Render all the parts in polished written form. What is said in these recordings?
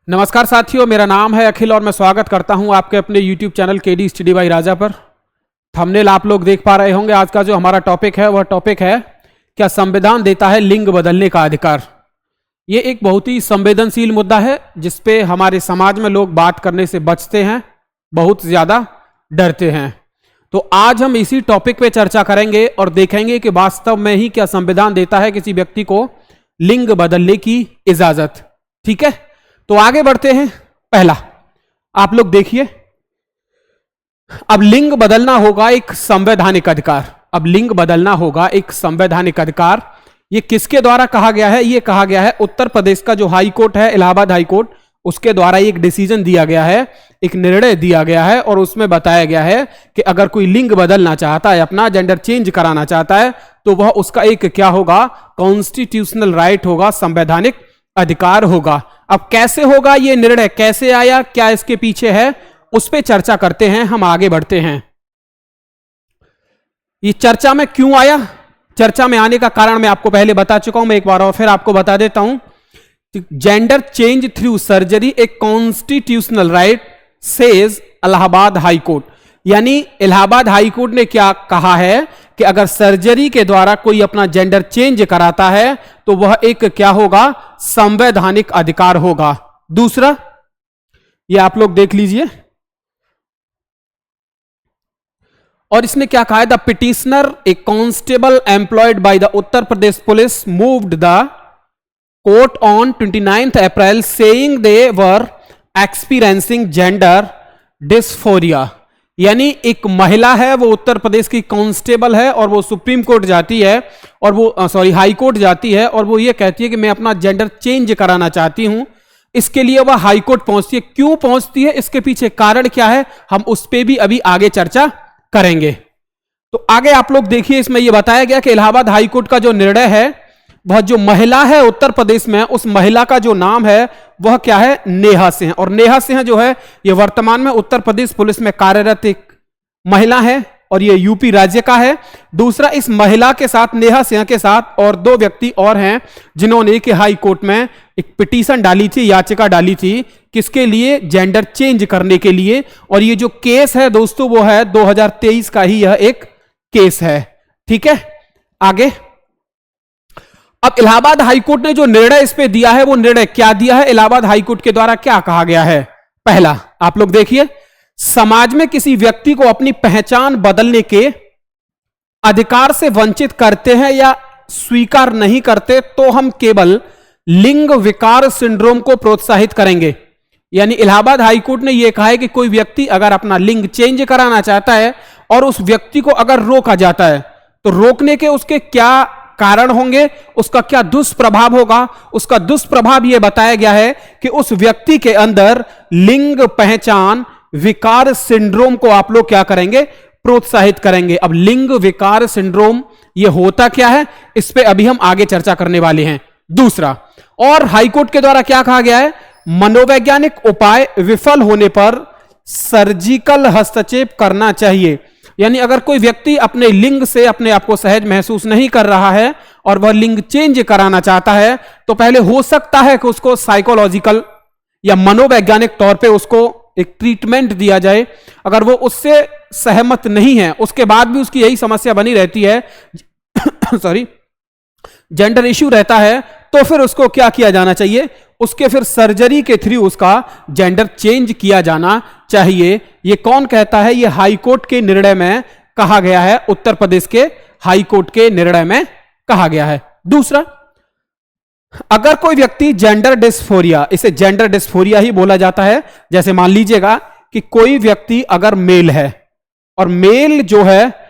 नमस्कार साथियों, मेरा नाम है अखिल और मैं स्वागत करता हूं आपके अपने YouTube channel KD study by Raja पर। थंबनेल आप लोग देख पा रहे होंगे। आज का जो हमारा टॉपिक है वह टॉपिक है क्या संविधान देता है लिंग बदलने का अधिकार। ये एक बहुत ही संवेदनशील मुद्दा है जिस पे हमारे समाज में लोग बात करने से बचते हैं, बहुत ज्यादा डरते हैं। तो आज हम इसी टॉपिक पे चर्चा करेंगे और देखेंगे कि वास्तव में ही क्या संविधान देता है किसी व्यक्ति को लिंग बदलने की इजाजत। ठीक है, तो आगे बढ़ते हैं। पहला आप लोग देखिए, अब लिंग बदलना होगा एक संवैधानिक अधिकार। अब लिंग बदलना होगा एक संवैधानिक अधिकार। ये किसके द्वारा कहा गया है? ये कहा गया है उत्तर प्रदेश का जो हाई कोर्ट है, इलाहाबाद हाई कोर्ट, उसके द्वारा एक डिसीजन दिया गया है, एक निर्णय दिया गया है और उसमें बताया गया है कि अगर कोई लिंग बदलना चाहता है, अपना जेंडर चेंज कराना चाहता है, तो वह उसका एक क्या होगा? कॉन्स्टिट्यूशनल राइट होगा, संवैधानिक अधिकार होगा। अब कैसे होगा ये निर्णय, कैसे आया, क्या इसके पीछे है, उस पर चर्चा करते हैं। हम आगे बढ़ते हैं। ये चर्चा में क्यों आया? चर्चा में आने का कारण मैं आपको पहले बता चुका हूं, मैं एक बार और फिर आपको बता देता हूं। Gender change through surgery a constitutional right says Allahabad high court. यानी इलाहाबाद हाई कोर्ट ने क्या कहा है कि अगर सर्जरी के द्वारा कोई अपना जेंडर चेंज कराता है तो वह एक क्या होगा? संवैधानिक अधिकार होगा। दूसरा, ये आप लोग देख लीजिए, और इसने क्या कहा है? The petitioner A constable employed by the Uttar Pradesh police moved the court on 29 April saying they were experiencing gender dysphoria. यानी एक महिला है, वो उत्तर प्रदेश की कांस्टेबल है और वो सुप्रीम कोर्ट जाती है और वो हाई कोर्ट जाती है और वो ये कहती है कि मैं अपना जेंडर चेंज कराना चाहती हूं। इसके लिए वह हाई कोर्ट पहुंचती है। क्यों पहुंचती है, इसके पीछे कारण क्या है, हम उस पर भी अभी आगे चर्चा करेंगे। तो आगे आप लोग देखिए, इसमें यह बताया गया कि इलाहाबाद हाई कोर्ट का जो निर्णय है, वह जो महिला है उत्तर प्रदेश में, उस महिला का जो नाम है वह क्या है? नेहा सिंह। और नेहा सिंह जो है ये वर्तमान में उत्तर प्रदेश पुलिस में कार्यरत एक महिला है और ये यूपी राज्य का है। दूसरा, इस महिला के साथ, नेहा सिंह के साथ और दो व्यक्ति और हैं जिन्होंने कि हाई कोर्ट में एक पिटीशन डाली थी, याचिका डाली थी। किसके लिए? जेंडर चेंज करने के लिए। और ये जो केस है दोस्तों वो है 2023 का ही यह एक केस है। ठीक है, आगे। अब इलाहाबाद हाईकोर्ट ने जो निर्णय इस पे दिया है, वो निर्णय क्या दिया है? इलाहाबाद हाईकोर्ट के द्वारा क्या कहा गया है? पहला आप लोग देखिए, समाज में किसी व्यक्ति को अपनी पहचान बदलने के अधिकार से वंचित करते हैं या स्वीकार नहीं करते तो हम केवल लिंग विकार सिंड्रोम को प्रोत्साहित करेंगे। यानी इलाहाबाद हाईकोर्ट ने यह कहा है कि कोई व्यक्ति अगर अपना लिंग चेंज कराना चाहता है और उस व्यक्ति को अगर रोका जाता है तो रोकने के उसके क्या कारण होंगे, उसका क्या दुष्प्रभाव होगा? उसका दुष्प्रभाव यह बताया गया है कि उस व्यक्ति के अंदर लिंग पहचान विकार सिंड्रोम को आप लोग क्या करेंगे? प्रोत्साहित करेंगे। अब लिंग विकार सिंड्रोम यह होता क्या है, इस पे अभी हम आगे चर्चा करने वाले हैं। दूसरा, और हाईकोर्ट के द्वारा क्या कहा गया है? मनोवैज्ञानिक उपाय विफल होने पर सर्जिकल हस्तक्षेप करना चाहिए। यानी अगर कोई व्यक्ति अपने लिंग से अपने आप को सहज महसूस नहीं कर रहा है और वह लिंग चेंज कराना चाहता है तो पहले हो सकता है कि उसको साइकोलॉजिकल या मनोवैज्ञानिक तौर पे उसको एक ट्रीटमेंट दिया जाए। अगर वो उससे सहमत नहीं है, उसके बाद भी उसकी यही समस्या बनी रहती है सॉरी जेंडर इश्यू रहता है, तो फिर उसको क्या किया जाना चाहिए? उसके फिर सर्जरी के थ्रू उसका जेंडर चेंज किया जाना चाहिए। ये कौन कहता है? ये हाई कोर्ट के निर्णय में कहा गया है, उत्तर प्रदेश के हाई कोर्ट के निर्णय में कहा गया है। दूसरा, अगर कोई व्यक्ति जेंडर डिस्फोरिया, इसे जेंडर डिस्फोरिया ही बोला जाता है। जैसे मान लीजिएगा कि कोई व्यक्ति अगर मेल है और मेल जो है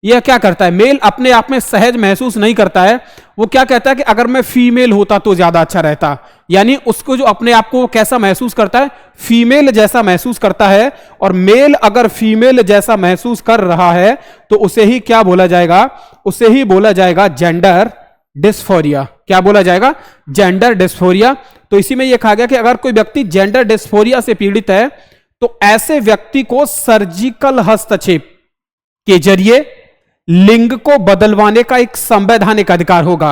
यह क्या करता है? मेल अपने आप में सहज महसूस नहीं करता है। वो क्या कहता है कि अगर मैं फीमेल होता तो ज्यादा अच्छा रहता। यानी उसको जो अपने आप को कैसा महसूस करता है? फीमेल जैसा महसूस करता है। और मेल अगर फीमेल जैसा महसूस कर रहा है तो उसे ही क्या बोला जाएगा? उसे ही बोला जाएगा जेंडर डिस्फोरिया। क्या बोला जाएगा? Gender dysphoria. तो इसी में यह कहा गया कि अगर कोई व्यक्ति जेंडर डिस्फोरिया से पीड़ित है तो ऐसे व्यक्ति को सर्जिकल हस्तक्षेप के जरिए लिंग को बदलवाने का एक संवैधानिक अधिकार होगा।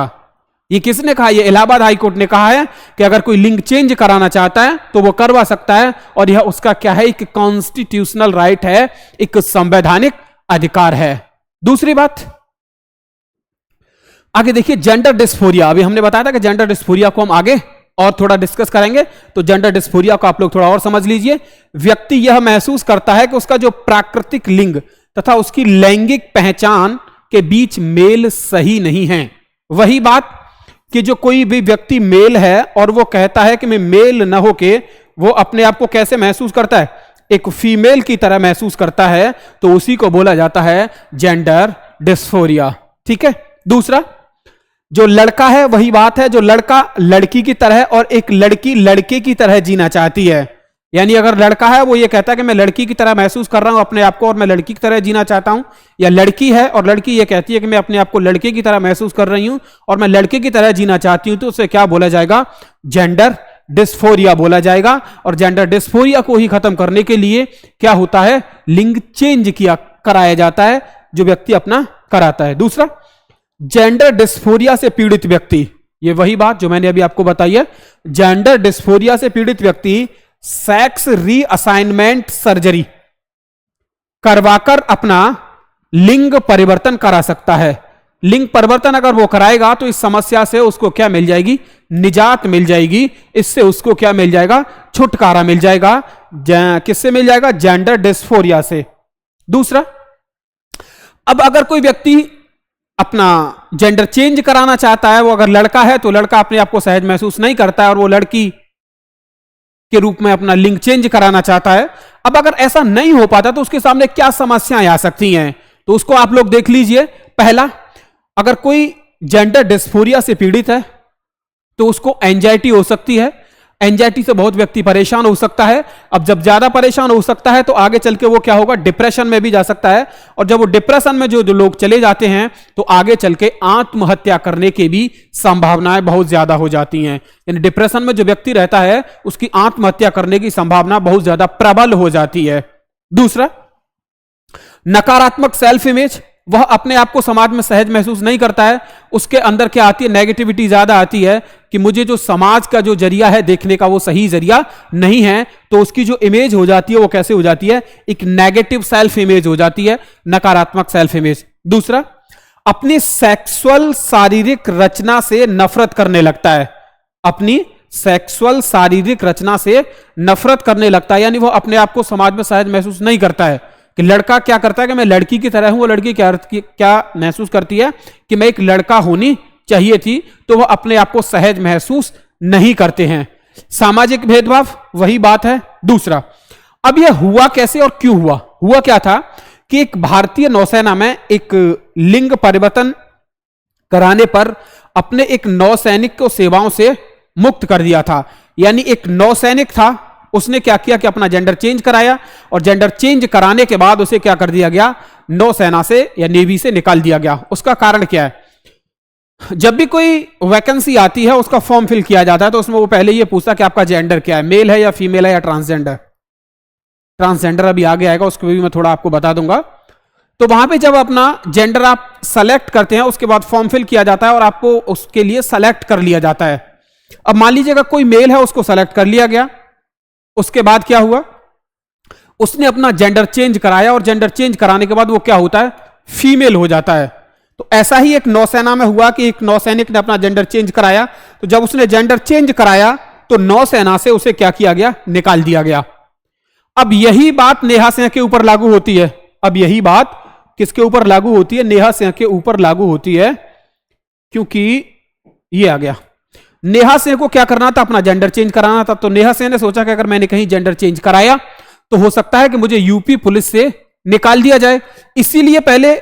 ये किसने कहा? ये इलाहाबाद हाई कोर्ट ने कहा है कि अगर कोई लिंग चेंज कराना चाहता है तो वो करवा सकता है, और यह उसका क्या है? एक कॉन्स्टिट्यूशनल राइट है, एक संवैधानिक अधिकार है। दूसरी बात आगे देखिए, जेंडर डिस्फोरिया। अभी हमने बताया था कि जेंडर डिस्फोरिया को हम आगे और थोड़ा डिस्कस करेंगे, तो जेंडर डिस्फोरिया को आप लोग थोड़ा और समझ लीजिए। व्यक्ति यह महसूस करता है कि उसका जो प्राकृतिक लिंग तथा उसकी लैंगिक पहचान के बीच मेल सही नहीं है। वही बात कि जो कोई भी व्यक्ति मेल है और वो कहता है कि मैं मेल न होके वो अपने आप को कैसे महसूस करता है? एक फीमेल की तरह महसूस करता है, तो उसी को बोला जाता है जेंडर डिस्फोरिया। ठीक है। दूसरा, जो लड़का है, वही बात है, जो लड़का लड़की की तरह और एक लड़की लड़के की तरह जीना चाहती है। यानी अगर लड़का है वो ये कहता है कि मैं लड़की की तरह महसूस कर रहा हूं अपने आप को और मैं लड़की की तरह जीना चाहता हूं, या लड़की है और लड़की ये कहती है कि मैं अपने आप को लड़के की तरह महसूस कर रही हूं और मैं लड़के की तरह जीना चाहती हूं, तो उसे क्या बोला जाएगा? जेंडर डिस्फोरिया बोला जाएगा। और जेंडर डिस्फोरिया को ही खत्म करने के लिए क्या होता है? लिंग चेंज कराया जाता है, जो व्यक्ति अपना कराता है। दूसरा, जेंडर डिस्फोरिया से पीड़ित व्यक्ति, ये वही बात जो मैंने अभी आपको बताई है। जेंडर डिस्फोरिया से पीड़ित व्यक्ति सेक्स रीअसाइनमेंट सर्जरी करवाकर अपना लिंग परिवर्तन करा सकता है। लिंग परिवर्तन अगर वो कराएगा तो इस समस्या से उसको क्या मिल जाएगी? निजात मिल जाएगी। इससे उसको क्या मिल जाएगा? छुटकारा मिल जाएगा। किससे मिल जाएगा? जेंडर डिस्फोरिया से। दूसरा, अब अगर कोई व्यक्ति अपना जेंडर चेंज कराना चाहता है, वो अगर लड़का है तो लड़का अपने आप को सहज महसूस नहीं करता है और वो लड़की के रूप में अपना लिंग चेंज कराना चाहता है। अब अगर ऐसा नहीं हो पाता तो उसके सामने क्या समस्याएं आ सकती हैं, तो उसको आप लोग देख लीजिए। पहला, अगर कोई जेंडर डिस्फोरिया से पीड़ित है तो उसको एंजाइटी हो सकती है। एंजाइटी से बहुत व्यक्ति परेशान हो सकता है। अब जब ज्यादा परेशान हो सकता है तो आगे चल के वो क्या होगा? डिप्रेशन में भी जा सकता है। और जब वो डिप्रेशन में जो लोग चले जाते हैं तो आगे चल के आत्महत्या करने की भी संभावनाएं बहुत ज्यादा हो जाती हैं। यानी डिप्रेशन में जो व्यक्ति रहता है उसकी आत्महत्या करने की संभावना बहुत ज्यादा प्रबल हो जाती है। दूसरा, नकारात्मक सेल्फ इमेज, वह अपने आप को समाज में सहज महसूस नहीं करता है। उसके अंदर क्या आती है? नेगेटिविटी ज्यादा आती है कि मुझे जो समाज का जो जरिया है देखने का वो सही जरिया नहीं है, तो उसकी जो इमेज हो जाती है वो कैसे हो जाती है? एक नेगेटिव सेल्फ इमेज हो जाती है, नकारात्मक सेल्फ इमेज। दूसरा, अपनी सेक्सुअल शारीरिक रचना से नफरत करने लगता है। अपनी सेक्सुअल शारीरिक रचना से नफरत करने लगता है, यानी वो अपने आप को समाज में सहज महसूस नहीं करता है। कि लड़का क्या करता है कि मैं लड़की की तरह हूं, वो लड़की क्या महसूस करती है कि मैं एक लड़का होनी चाहिए थी, तो वह अपने आप को सहज महसूस नहीं करते हैं। सामाजिक भेदभाव, वही बात है। दूसरा, अब यह हुआ कैसे और क्यों हुआ? हुआ क्या था कि एक भारतीय नौसेना में एक लिंग परिवर्तन कराने पर अपने एक नौसैनिक को सेवाओं से मुक्त कर दिया था। यानी एक नौसैनिक था, उसने क्या किया कि अपना जेंडर चेंज कराया, और जेंडर चेंज कराने के बाद उसे क्या कर दिया गया? नौसेना से या नेवी से निकाल दिया गया। उसका कारण क्या है? जब भी कोई वैकेंसी आती है उसका फॉर्म फिल किया जाता है तो उसमें वो पहले ये पूछता कि आपका जेंडर क्या है, मेल है या फीमेल है या ट्रांसजेंडर। ट्रांसजेंडर अभी आगे आएगा, उसको भी मैं थोड़ा आपको बता दूंगा। तो वहां पे जब अपना जेंडर आप सेलेक्ट करते हैं उसके बाद फॉर्म फिल किया जाता है और आपको उसके लिए सेलेक्ट कर लिया जाता है। अब मान लीजिए अगर कोई मेल है, उसको सेलेक्ट कर लिया गया, उसके बाद क्या हुआ? उसने अपना जेंडर चेंज कराया और जेंडर चेंज कराने के बाद वो क्या होता है? फीमेल हो जाता है। तो ऐसा ही एक नौसेना में हुआ कि एक नौसैनिक ने अपना जेंडर चेंज कराया, तो जब उसने जेंडर चेंज कराया तो नौसेना से उसे क्या किया गया? निकाल दिया गया। अब यही बात नेहा सिंह के ऊपर लागू होती है। अब यही बात किसके ऊपर लागू होती है? नेहा सिंह के ऊपर लागू होती है, क्योंकि ये आ गया। नेहा सिंह को क्या करना था? अपना जेंडर चेंज कराना था। तो नेहा सिंह ने सोचा कि अगर मैंने कहीं जेंडर चेंज कराया तो हो सकता है कि मुझे यूपी पुलिस से निकाल दिया जाए। इसीलिए पहले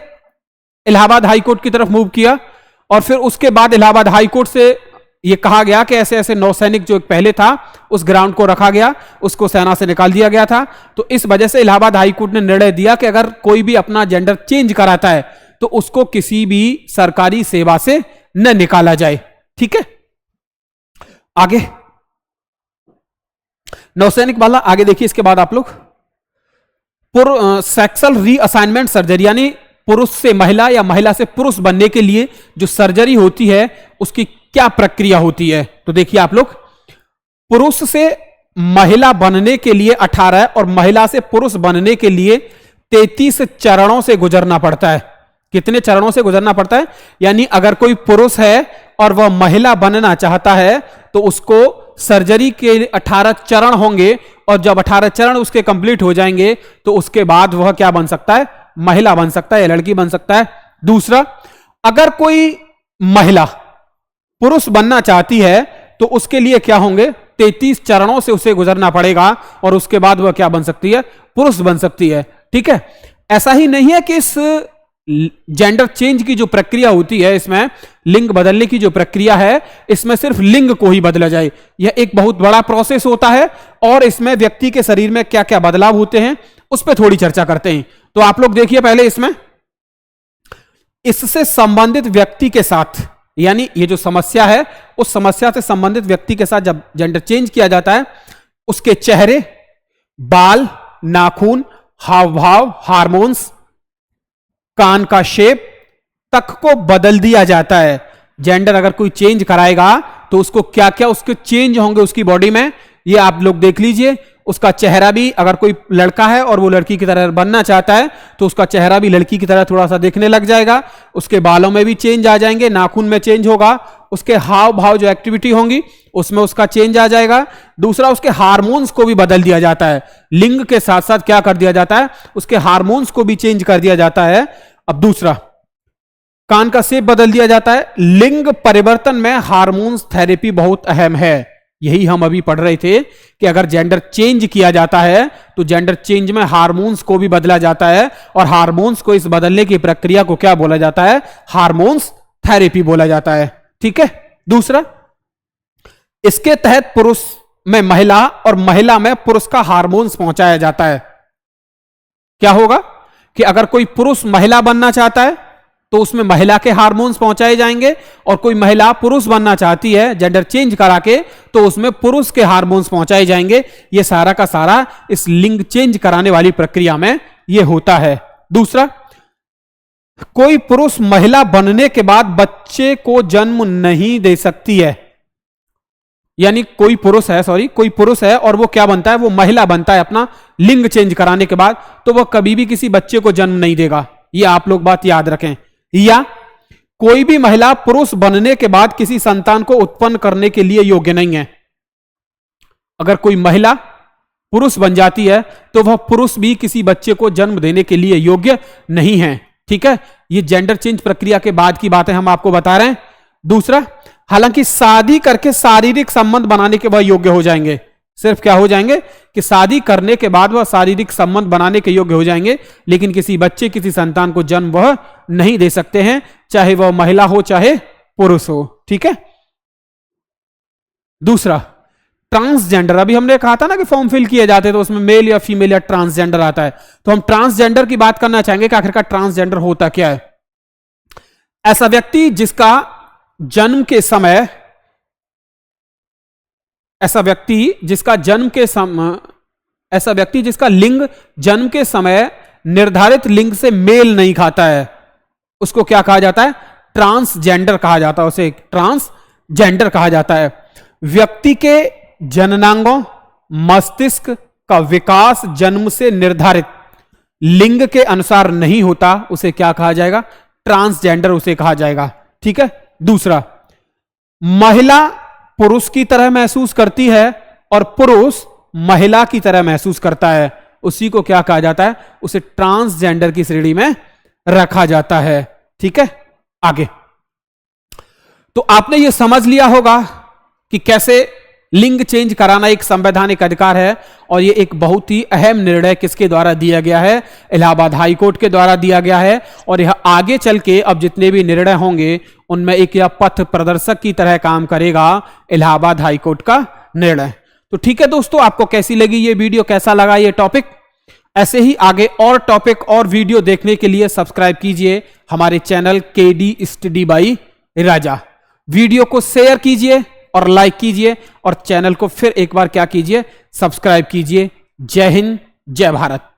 इलाहाबाद हाई कोर्ट की तरफ मूव किया और फिर उसके बाद इलाहाबाद हाई कोर्ट से यह कहा गया कि ऐसे ऐसे नौसैनिक जो पहले था उस ग्राउंड को रखा गया, उसको सेना से निकाल दिया गया था। तो इस वजह से इलाहाबाद हाई कोर्ट ने निर्णय दिया कि अगर कोई भी अपना जेंडर चेंज कराता है तो उसको किसी भी सरकारी सेवा से न निकाला जाए। ठीक है, आगे नौसैनिक वाला आगे देखिए। इसके बाद आप लोग सेक्सुअल रीअसाइनमेंट सर्जरी, यानी पुरुष से महिला या महिला से पुरुष बनने के लिए जो सर्जरी होती है उसकी क्या प्रक्रिया होती है। तो देखिए आप लोग, पुरुष से महिला बनने के लिए 18 और महिला से पुरुष बनने के लिए 33 चरणों से गुजरना पड़ता है। कितने चरणों से गुजरना पड़ता है? यानी अगर कोई पुरुष है और वह महिला बनना चाहता है तो उसको सर्जरी के 18 चरण होंगे, और जब 18 चरण उसके कंप्लीट हो जाएंगे तो उसके बाद वह क्या बन सकता है? महिला बन सकता है या लड़की बन सकता है। दूसरा, अगर कोई महिला पुरुष बनना चाहती है तो उसके लिए क्या होंगे? 33 चरणों से उसे गुजरना पड़ेगा और उसके बाद वह क्या बन सकती है? पुरुष बन सकती है। ठीक है, ऐसा ही नहीं है कि इस जेंडर चेंज की जो प्रक्रिया होती है, इसमें लिंग बदलने की जो प्रक्रिया है, इसमें सिर्फ लिंग को ही बदला जाए। यह एक बहुत बड़ा प्रोसेस होता है और इसमें व्यक्ति के शरीर में क्या क्या बदलाव होते हैं उस पर थोड़ी चर्चा करते हैं। तो आप लोग देखिए पहले, इसमें इससे संबंधित व्यक्ति के साथ, यानी ये जो समस्या है उस समस्या से संबंधित व्यक्ति के साथ जब जेंडर चेंज किया जाता है, उसके चेहरे, बाल, नाखून, हाव भाव, हार्मोन्स, कान का शेप तक को बदल दिया जाता है। जेंडर अगर कोई चेंज कराएगा तो उसको क्या क्या उसके चेंज होंगे उसकी बॉडी में, ये आप लोग देख लीजिए। उसका चेहरा भी, अगर कोई लड़का है और वो लड़की की तरह बनना चाहता है तो उसका चेहरा भी लड़की की तरह थोड़ा सा दिखने लग जाएगा। उसके बालों में भी चेंज आ जाएंगे, नाखून में चेंज होगा, उसके हाव भाव जो एक्टिविटी होंगी उसमें उसका चेंज आ जाएगा। दूसरा, उसके हार्मोन्स को भी बदल दिया जाता है। लिंग के साथ साथ क्या कर दिया जाता है? उसके हार्मोन्स को भी चेंज कर दिया जाता है। अब दूसरा, कान का शेप बदल दिया जाता है। लिंग परिवर्तन में हार्मोन्स थेरेपी बहुत अहम है। यही हम अभी पढ़ रहे थे कि अगर जेंडर चेंज किया जाता है तो जेंडर चेंज में हार्मोन्स को भी बदला जाता है, और हार्मोन्स को, इस बदलने की प्रक्रिया को क्या बोला जाता है? हार्मोन्स थेरेपी बोला जाता है। ठीक है। दूसरा, इसके तहत पुरुष में महिला और महिला में पुरुष का हार्मोन्स पहुंचाया जाता है। क्या होगा कि अगर कोई पुरुष महिला बनना चाहता है तो उसमें महिला के हार्मोन्स पहुंचाए जाएंगे, और कोई महिला पुरुष बनना चाहती है जेंडर चेंज करा के तो उसमें पुरुष के हार्मोन्स पहुंचाए जाएंगे। यह सारा का सारा इस लिंग चेंज कराने वाली प्रक्रिया में यह होता है। दूसरा, कोई पुरुष महिला बनने के बाद बच्चे को जन्म नहीं दे सकती है। यानी कोई पुरुष है और वो क्या बनता है? वो महिला बनता है अपना लिंग चेंज कराने के बाद, तो वह कभी भी किसी बच्चे को जन्म नहीं देगा। ये आप लोग बात याद रखें। या कोई भी महिला पुरुष बनने के बाद किसी संतान को उत्पन्न करने के लिए योग्य नहीं है। अगर कोई महिला पुरुष बन जाती है तो वह पुरुष भी किसी बच्चे को जन्म देने के लिए योग्य नहीं है। ठीक है, ये जेंडर चेंज प्रक्रिया के बाद की बातें हम आपको बता रहे हैं। दूसरा, हालांकि शादी करके शारीरिक संबंध बनाने के वह योग्य हो जाएंगे। सिर्फ क्या हो जाएंगे कि शादी करने के बाद वह शारीरिक संबंध बनाने के योग्य हो जाएंगे, लेकिन किसी बच्चे, किसी संतान को जन्म वह नहीं दे सकते हैं, चाहे वह महिला हो चाहे पुरुष हो। ठीक है। दूसरा, ट्रांसजेंडर। अभी हमने कहा था ना कि फॉर्म फिल किए जाते तो उसमें मेल या फीमेल या ट्रांसजेंडर आता है, तो हम ट्रांसजेंडर की बात करना चाहेंगे कि आखिरकार ट्रांसजेंडर होता क्या है। ऐसा व्यक्ति जिसका जन्म के समय, ऐसा व्यक्ति जिसका लिंग जन्म के समय निर्धारित लिंग से मेल नहीं खाता है, उसको क्या कहा जाता है? ट्रांसजेंडर कहा जाता है। उसे ट्रांसजेंडर कहा जाता है। व्यक्ति के जननांगों, मस्तिष्क का विकास जन्म से निर्धारित लिंग के अनुसार नहीं होता, उसे क्या कहा जाएगा? ट्रांसजेंडर उसे कहा जाएगा। ठीक है। दूसरा, महिला पुरुष की तरह महसूस करती है और पुरुष महिला की तरह महसूस करता है, उसी को क्या कहा जाता है? उसे ट्रांसजेंडर की श्रेणी में रखा जाता है। ठीक है। आगे तो आपने यह समझ लिया होगा कि कैसे लिंग चेंज कराना एक संवैधानिक अधिकार है, और यह एक बहुत ही अहम निर्णय किसके द्वारा दिया गया है? इलाहाबाद हाई कोर्ट के द्वारा दिया गया है। और यह आगे चल के अब जितने भी निर्णय होंगे उनमें एक यह पथ प्रदर्शक की तरह काम करेगा, इलाहाबाद हाई कोर्ट का निर्णय। तो ठीक है दोस्तों, आपको कैसी लगी ये वीडियो, कैसा लगा ये टॉपिक? ऐसे ही आगे और टॉपिक और वीडियो देखने के लिए सब्सक्राइब कीजिए हमारे channel KD study by Raja. Video को शेयर कीजिए और लाइक कीजिए, और चैनल को फिर एक बार क्या कीजिए? सब्सक्राइब कीजिए। जय हिंद, जय भारत।